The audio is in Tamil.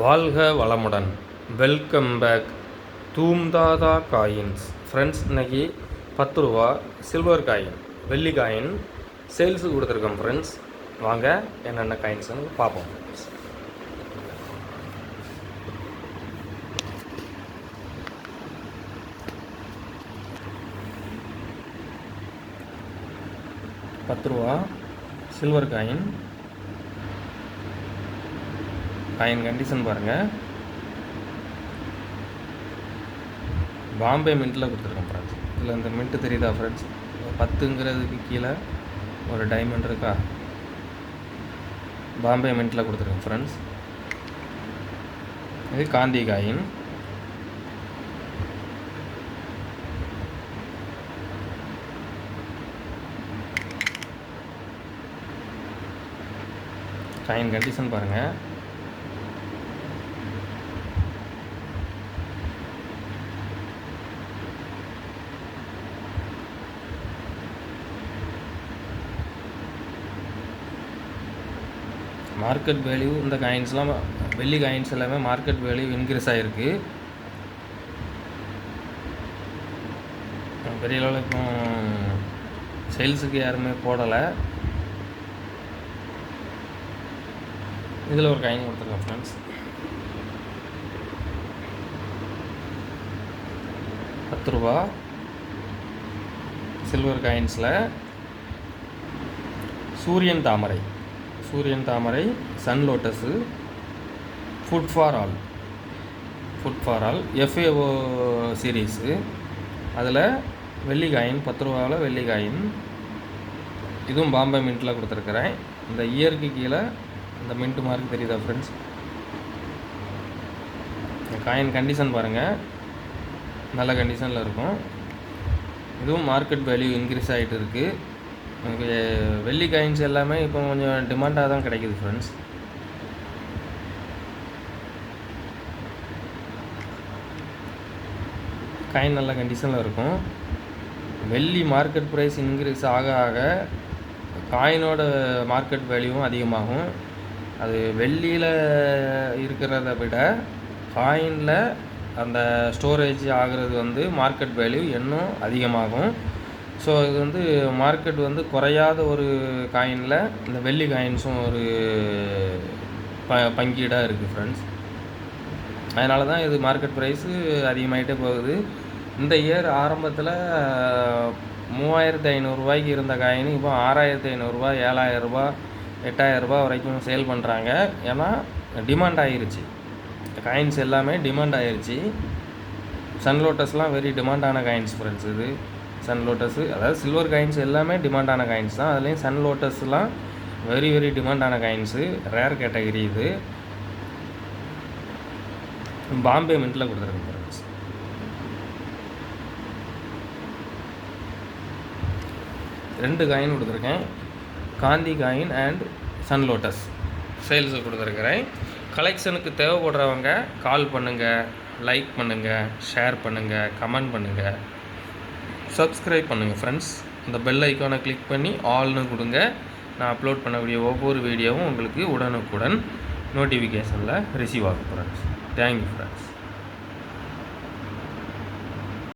வாழ்க வளமுடன். வெல்கம் பேக் தூம்தாதா காயின்ஸ். ஃப்ரெண்ட்ஸ், இன்றைக்கி 10 ரூபா சில்வர் காயின், வெள்ளி காயின் சேல்ஸுக்கு கொடுத்துருக்கோம். ஃப்ரெண்ட்ஸ், வாங்க என்னென்ன காயின்ஸ்னு பார்ப்போம். ரூபா சில்வர் காயின் கண்டிஷன் பாருங்கள். பாம்பே மின்ட்டில் கொடுத்துருக்கேன் ஃப்ரெண்ட்ஸ். இதில் இந்த மின்ட்டு தெரியுதா ஃப்ரெண்ட்ஸ்? 10ங்கிறதுக்கு கீழே ஒரு டைமண்ட் இருக்கா? பாம்பே மின்ட்டில் கொடுத்துருக்கேன் ஃப்ரெண்ட்ஸ். இது காந்தி காயின். காயின் கண்டிஷன் பாருங்கள். மார்க்கெட் வேல்யூ இந்த காயின்ஸ்லாம், வெள்ளி காயின்ஸ் எல்லாமே மார்க்கெட் வேல்யூ இன்க்ரீஸ் ஆகிருக்கு. பெரிய அளவில் இப்போ சேல்ஸுக்கு யாருமே போடலை. இதில் ஒரு காயின் கொடுத்துருக்கேன் ஃப்ரெண்ட்ஸ். 10 ரூபா சில்வர் காயின்ஸில் சூரியன் தாமரை, sun lotus, food for all FAO series. அதில் வெள்ளி காயின் 10 ரூபாவில் வெள்ளி காயின். இதுவும் பாம்பே மின்ட்டில் கொடுத்துருக்குறேன். இந்த இயருக்கு கீழே இந்த மின்ட்டு மார்க் தெரியுதா ஃப்ரெண்ட்ஸ்? காயின் கண்டிஷன் பாருங்கள், நல்ல கண்டிஷனில் இருக்கும். இதுவும் மார்க்கெட் வேல்யூ இன்க்ரீஸ் ஆகிட்டு இருக்குது. நமக்கு வெள்ளி காயின்ஸ் எல்லாமே இப்போ கொஞ்சம் டிமாண்டாக தான் கிடைக்குது ஃப்ரெண்ட்ஸ். காயின் நல்ல கண்டிஷனில் இருக்கும். வெள்ளி மார்க்கெட் ப்ரைஸ் இன்க்ரீஸ் ஆக ஆக காயினோட மார்க்கெட் வேல்யூவும் அதிகமாகும். அது வெள்ளியில் இருக்கிறத விட காயினில் அந்த ஸ்டோரேஜ் ஆகிறது வந்து மார்க்கெட் வேல்யூ இன்னும் அதிகமாகும். ஸோ இது மார்க்கெட் குறையாத ஒரு காயினில் இந்த வெள்ளி காயின்ஸும் ஒரு பங்கீடாக இருக்குது ஃப்ரெண்ட்ஸ். அதனால தான் இது மார்க்கெட் ப்ரைஸு அதிகமாகிட்டே போகுது. இந்த இயர் ஆரம்பத்தில் 3500 ரூபாய்க்கு இருந்த காயின் இப்போ 6500 ரூபா, 7000 ரூபா, 8000 ரூபா வரைக்கும் சேல் பண்ணுறாங்க. ஏன்னா டிமாண்ட் ஆகிருச்சு. காயின்ஸ் எல்லாமே டிமாண்ட் ஆகிருச்சு. சன் லோட்டஸ்லாம் வெரி டிமாண்டான காயின்ஸ் ஃப்ரெண்ட்ஸ். இது சன் லோட்டஸு, அதாவது சில்வர் காயின்ஸ் எல்லாமே டிமாண்டான காயின்ஸ் தான். அதுலேயும் சன் லோட்டஸ்லாம் வெரி டிமாண்டான காயின்ஸு, ரேர் கேட்டகரி. இது பாம்பே மின்ட்டில் கொடுத்துருக்கேன் ஃப்ரெண்ட்ஸ். ரெண்டு காயின் கொடுத்துருக்கேன், Gandhi coin and sun lotus சேல்ஸுக்கு கொடுத்துருக்குறேன். கலெக்ஷனுக்கு தேவைப்படுறவங்க கால் பண்ணுங்கள், லைக் பண்ணுங்கள், ஷேர் பண்ணுங்கள், கமெண்ட் பண்ணுங்கள், சப்ஸ்கிரைப் பண்ணுங்கள் ஃப்ரெண்ட்ஸ். இந்த பெல் ஐக்கானை கிளிக் பண்ணி ஆல்னு கொடுங்க. நான் அப்லோட் பண்ணக்கூடிய ஒவ்வொரு வீடியோவும் உங்களுக்கு உடனுக்குடன் நோட்டிஃபிகேஷனில் ரிசீவ் ஆகும் ஃப்ரெண்ட்ஸ். Thank you friends.